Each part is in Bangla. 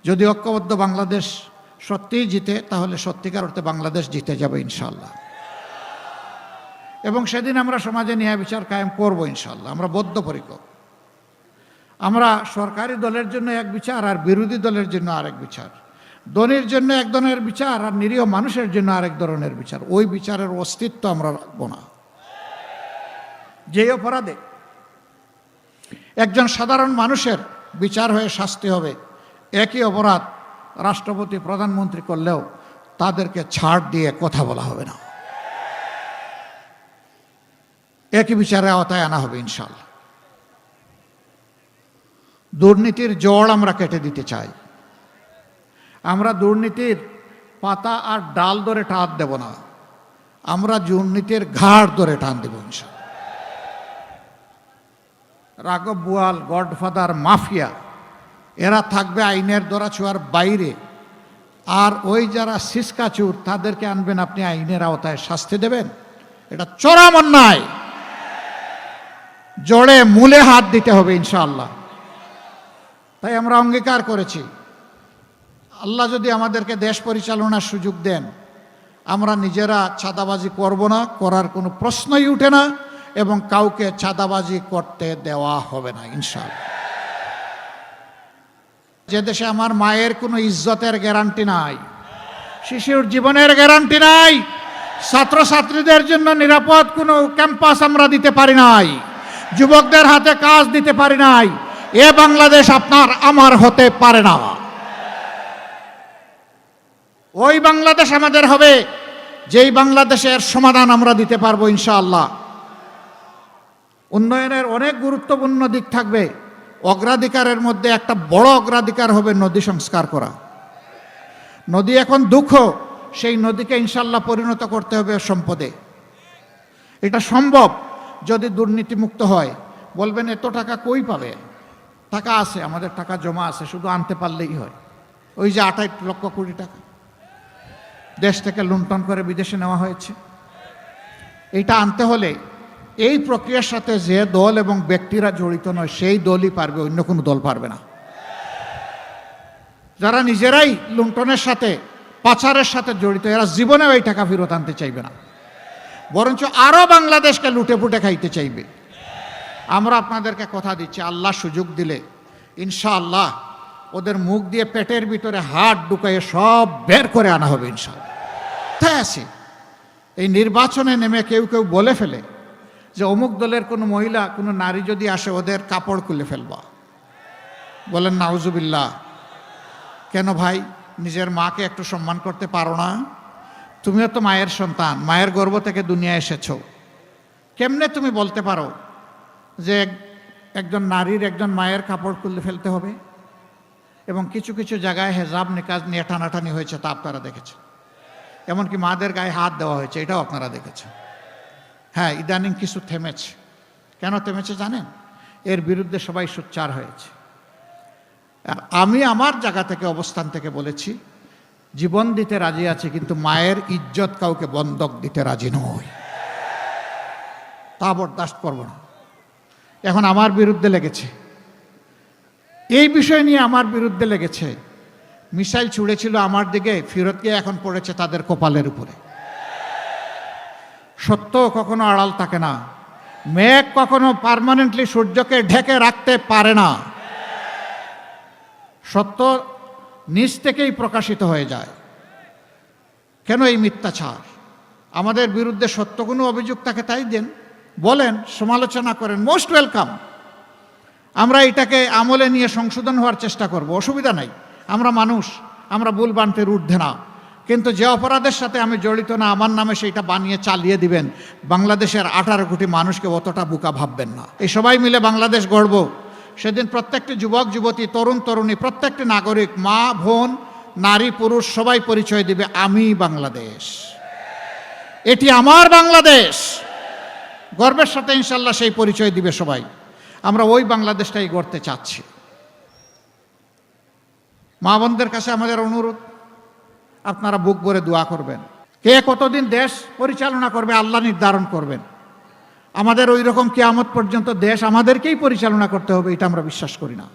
যদি ঐক্যবদ্ধ বাংলাদেশ সত্যিই জিতে, তাহলে সত্যিকার অর্থে বাংলাদেশ জিতে যাবে ইনশাআল্লাহ। এবং সেদিন আমরা সমাজে ন্যায় বিচার কায়েম করব ইনশাআল্লাহ। আমরা বদ্ধপরিকর। আমরা সরকারি দলের জন্য এক বিচার আর বিরোধী দলের জন্য আরেক বিচার, ধনীর জন্য এক ধরনের বিচার আর নিরীহ মানুষের জন্য আরেক ধরনের বিচার। ওই বিচারের অস্তিত্ব আমরা রাখব না। যে অপরাধে একজন সাধারণ মানুষের বিচার হয়ে শাস্তি হবে, একই অপরাধ রাষ্ট্রপতি প্রধানমন্ত্রী করলেও তাদেরকে ছাড় দিয়ে কথা বলা হবে না, একই বিচারে আওতায় আনা হবে ইনশাআল্লাহ। দুর্নীতির জড় আমরা কেটে দিতে চাই। আমরা দুর্নীতির পাতা আর ডাল ধরে টান দেব না, আমরা দুর্নীতির ঘাড় ধরে টান দেব ইনশাআল্লাহ। রাঘব বোয়াল, গডফাদার, মাফিয়া এরা থাকবে আইনের দরাছোঁয়ার বাইরে, আর ওই যারা সিসকাচুর তাদেরকে আনবেন আপনি আইনের আওতায় শাস্তি দেবেন। এটা চরম অন্যায়। জড়ে মূলে হাত দিতে হবে ইনশাআল্লাহ। তাই আমরা অঙ্গীকার করেছি, আল্লাহ যদি আমাদেরকে দেশ পরিচালনার সুযোগ দেন, আমরা নিজেরা চাঁদাবাজি করব না, করার কোনো প্রশ্নই উঠে না, এবং কাউকে চাঁদাবাজি করতে দেওয়া হবে না ইনশাআল্লাহ। যে দেশে আমার মায়ের কোনো ইজ্জতের গ্যারান্টি নাই, শিশুর জীবনের গ্যারান্টি নাই, ছাত্রছাত্রীদের জন্য নিরাপদ কোনো ক্যাম্পাস আমরা দিতে পারি নাই, যুবকদের হাতে কাজ দিতে পারি নাই, এ বাংলাদেশ আপনার আমার হতে পারে না। ওই বাংলাদেশ আমাদের হবে যেই বাংলাদেশের সমাধান আমরা দিতে পারবো ইনশাআল্লাহ। উন্নয়নের অনেক গুরুত্বপূর্ণ দিক থাকবে। অগ্রাধিকারের মধ্যে একটা বড় অগ্রাধিকার হবে নদী সংস্কার করা। নদী এখন দুঃখ, সেই নদীকে ইনশাআল্লাহ পরিণত করতে হবে সম্পদে। এটা সম্ভব যদি দুর্নীতিমুক্ত হয়। বলবেন এত টাকা কই পাবে? টাকা আছে, আমাদের টাকা জমা আছে, শুধু আনতে পারলেই হয়। ওই যে 28 লক্ষ কোটি টাকা দেশ থেকে লুণ্ঠন করে বিদেশে নেওয়া হয়েছে, এইটা আনতে হলে এই প্রক্রিয়ার সাথে যে দল এবং ব্যক্তিরা জড়িত নয় সেই দলই পারবে, অন্য কোনো দল পারবে না। যারা নিজেরাই লুণ্ঠনের সাথে, পাচারের সাথে জড়িত, এরা জীবনেও এই টাকা ফেরত আনতে চাইবে না, বরঞ্চ আরও বাংলাদেশকে লুটে পুটে খাইতে চাইবে। আমরা আপনাদেরকে কথা দিচ্ছি, আল্লাহ সুযোগ দিলে ইনশাআল্লাহ ওদের মুখ দিয়ে পেটের ভিতরে হাত ঢুকাইয়ে সব বের করে আনা হবে ইনশাআল্লাহ। তাই আছে এই নির্বাচনে নেমে কেউ কেউ বলে ফেলে যে অমুক দলের কোনো মহিলা, কোনো নারী যদি আসে ওদের কাপড় খুলে ফেলবা। বলেন নাউজুবিল্লাহ। কেন ভাই, নিজের মাকে একটু সম্মান করতে পারো না? তুমিও তো মায়ের সন্তান, মায়ের গর্ভ থেকে দুনিয়া এসেছো। কেমনে তুমি বলতে পারো যে একজন নারীর, একজন মায়ের কাপড় খুলে ফেলতে হবে? এবং কিছু কিছু জায়গায় হেজাব নিকাজ নিয়ে টানাটানি হয়েছে, তা আপনারা দেখেছেন। এমনকি মাদের গায়ে হাত দেওয়া হয়েছে, এটাও আপনারা দেখেছেন। হ্যাঁ, ইদানিং কিছু থেমেছে। কেন থেমেছে জানেন? এর বিরুদ্ধে সবাই সোচ্চার হয়েছে। আর আমি আমার জায়গা থেকে, অবস্থান থেকে বলেছি, জীবন দিতে রাজি আছি, কিন্তু মায়ের ইজ্জত কাউকে বন্ধক দিতে রাজি নই। তা বরদাস্ত করব না। এখন আমার বিরুদ্ধে লেগেছে, এই বিষয় নিয়ে আমার বিরুদ্ধে লেগেছে। মিসাইল ছুঁড়েছিল আমার দিকে, ফিরত গিয়ে এখন পড়েছে তাদের কপালের উপরে। সত্য কখনো আড়াল থাকে না, মেঘ কখনো পার্মানেন্টলি সূর্যকে ঢেকে রাখতে পারে না। সত্য নিজ থেকেই প্রকাশিত হয়ে যায়। কেন এই মিথ্যাচার? আমাদের বিরুদ্ধে সত্য কোনো অভিযোগ থাকে তাই দেন, বলেন, সমালোচনা করেন, মোস্ট ওয়েলকাম। আমরা এটাকে আমলে নিয়ে সংশোধন হওয়ার চেষ্টা করব, অসুবিধা নাই। আমরা মানুষ, আমরা ভুল বানতে ঊর্ধ্বে না। কিন্তু যে অপরাধের সাথে আমি জড়িত না, আমার নামে সেইটা বানিয়ে চালিয়ে দিবেন, বাংলাদেশের 18 কোটি মানুষকে অতটা বোকা ভাববেন না। এই সবাই মিলে বাংলাদেশ গড়ব। সেদিন প্রত্যেকটি যুবক যুবতী, তরুণ তরুণী, প্রত্যেকটি নাগরিক, মা বোন, নারী পুরুষ সবাই পরিচয় দিবে, আমি বাংলাদেশ, এটি আমার বাংলাদেশ। গর্বের সাথে ইনশাল্লাহ সেই পরিচয় দিবে সবাই। আমরা ওই বাংলাদেশটাই গড়তে চাচ্ছি। মা বোনদের কাছে আমাদের অনুরোধ, আপনারা বুক ভরে দোয়া করবেন। কে কতদিন দেশ পরিচালনা করবে আল্লাহ নির্ধারণ করবেন। আমাদের ওই রকম কিয়ামত পর্যন্ত দেশ আমাদেরকেই পরিচালনা করতে হবে, এটা আমরা বিশ্বাস করি না।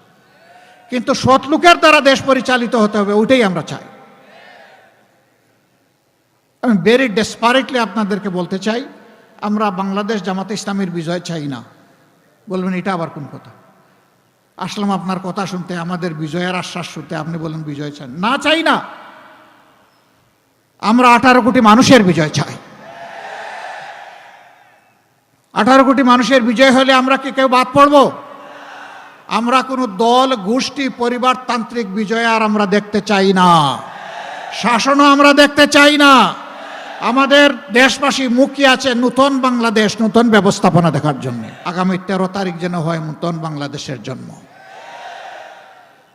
কিন্তু সৎ লোকের দ্বারা দেশ পরিচালিত হতে হবে, ওইটাই আমরা চাই। আমি ভেরি ডেসপারেটলি আপনাদেরকে বলতে চাই, আমরা বাংলাদেশ জামাতে ইসলামীর বিজয় চাই না। বলবেন এটা আবার কোন কথা? আসলাম আপনার কথা শুনতে, আমাদের বিজয়ের আশ্বাস শুনতে, আপনি বলেন বিজয় চান না? চাই না। আমরা 18 কোটি মানুষের বিজয় চাই। 18 কোটি মানুষের বিজয় হলে আমরা কি কেউ বাদ পড়ব? আমরা কোনো দল, গোষ্ঠী, পরিবারতান্ত্রিক বিজয় আর আমরা দেখতে চাই না। শাসনও আমরা দেখতে চাই না। আমাদের দেশবাসী মুখী আছে নতুন বাংলাদেশ, নতুন ব্যবস্থাপনা দেখার জন্য। আগামী 13 তারিখ যেন হয় নতুন বাংলাদেশের জন্ম।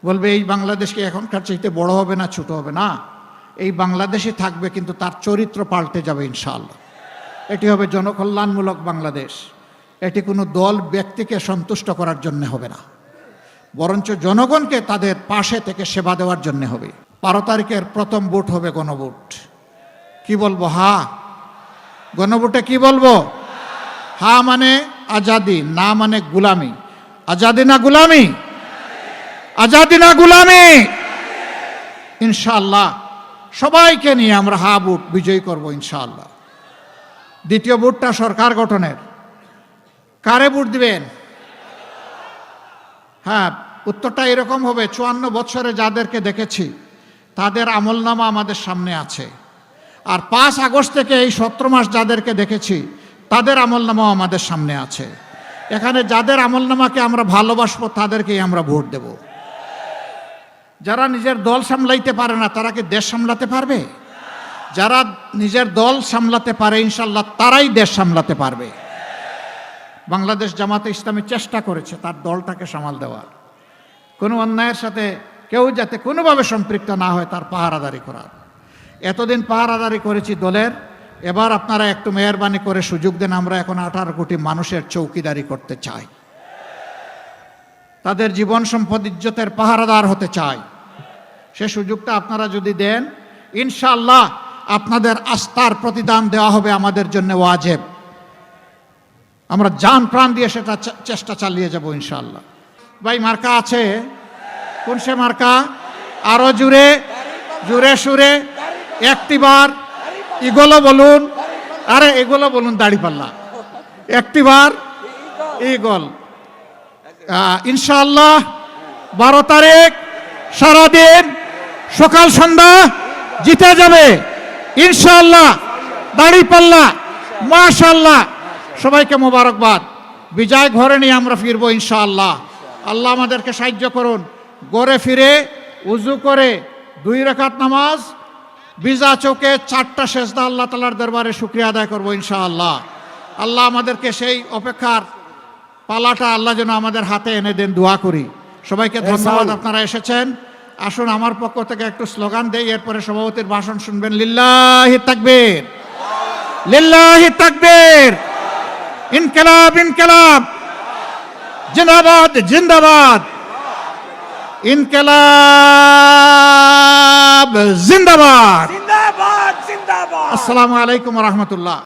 বলবে এই বাংলাদেশ কি এখনকার চাইতে বড় হবে না ছোট হবে? না, এই বাংলাদেশে থাকবে, কিন্তু তার চরিত্র পাল্টে যাবে ইনশাআল্লাহ। এটি হবে জনকল্যাণমূলক বাংলাদেশ। এটি কোনো দল ব্যক্তিকে সন্তুষ্ট করার জন্য হবে না, বরঞ্চ জনগণকে তাদের পাশে থেকে সেবা দেওয়ার জন্য হবে। 12 তারিখের প্রথম ভোট হবে গণভোট। কি বলবো? হা। গণভোটে কি বলবো? হা মানে আজাদি, না মানে গুলামি। আজাদি না গুলামি? আজাদি না গুলামি? ইনশাআল্লাহ সবাইকে নিয়ে আমরা হা ভোট বিজয়ী করব ইনশাআল্লাহ। দ্বিতীয় ভোটটা সরকার গঠনের। কারে ভোট দিবেন? হ্যাঁ, উত্তরটা এরকম হবে, 54 বছরে যাদেরকে দেখেছি তাদের আমলনামা আমাদের সামনে আছে। আর 5 আগস্ট থেকে এই 17 মাস যাদেরকে দেখেছি তাদের আমলনামাও আমাদের সামনে আছে। এখানে যাদের আমলনামাকে আমরা ভালোবাসবো তাদেরকেই আমরা ভোট দেব। যারা নিজের দল সামলাইতে পারে না তারা কি দেশ সামলাতে পারবে? যারা নিজের দল সামলাতে পারে ইনশাল্লাহ তারাই দেশ সামলাতে পারবে। বাংলাদেশ জামাতে ইসলামী চেষ্টা করেছে তার দলটাকে সামাল দেওয়ার, কোনো অন্যায়ের সাথে কেউ যাতে কোনোভাবে সম্পৃক্ত না হয় তার পাহারাদারি করার। এতদিন পাহারাদারি করেছি দলের, এবার আপনারা একটু মেহরবানি করে সুযোগ দেন। আমরা এখন 18 কোটি মানুষের চৌকিদারি করতে চাই, তাদের জীবন সম্পদ ইজ্জতের পাহারাদার হতে চাই। সে সুযোগটা আপনারা যদি দেন ইনশাআল্লাহ আপনাদের আস্থার প্রতিদান দেওয়া হবে আমাদের জন্য ওয়াজিব। আমরা জান প্রাণ দিয়ে সেটা চেষ্টা চালিয়ে যাব ইনশাআল্লাহ। ভাই মার্কা আছে? কোন সে মার্কা? আরো জুড়ে জুড়ে সুরে একটিবার ইগলো বলুন। আরে এগুলো বলুন, দাড়িপাল্লা। একটিবার ইগল। ইনশাআল্লাহ 12 তারিখ সারাদিন সকাল সন্ধ্যা জিতে যাবে ইনশাআল্লাহ। দাড়িপাল্লা, মাশাআল্লাহ। সবাইকে মোবারকবাদ। বিজয় ঘরে নিয়ে আমরা ফিরবো ইনশাআল্লাহ। আল্লাহ আমাদেরকে সাহায্য করুন। ঘরে ফিরে উজু করে 2 রাকাত নামাজ, বিজা চোখে 4টা সেজদা আল্লাহ তাআলার দরবারে শুকরিয়া আদায় করবো ইনশাআল্লাহ। আল্লাহ আমাদেরকে সেই অপেক্ষার পালাটা আল্লাহ যেন আমাদের হাতে এনে দেন, দোয়া করি। সবাইকে ধন্যবাদ, আপনারা এসেছেন। আসুন আমার পক্ষ থেকে একটু স্লোগান দেই, এরপরে সভাপতির ভাষণ শুনবেন। লিল্লাহি তাকবীর, লিল্লাহি তাকবীর, ইনকিলাব ইনকিলাব, জিন্দাবাদ জিন্দাবাদ, ইনকিলাব জিন্দাবাদ জিন্দাবাদ জিন্দাবাদ। আসসালামু আলাইকুম ওয়া রাহমাতুল্লাহ।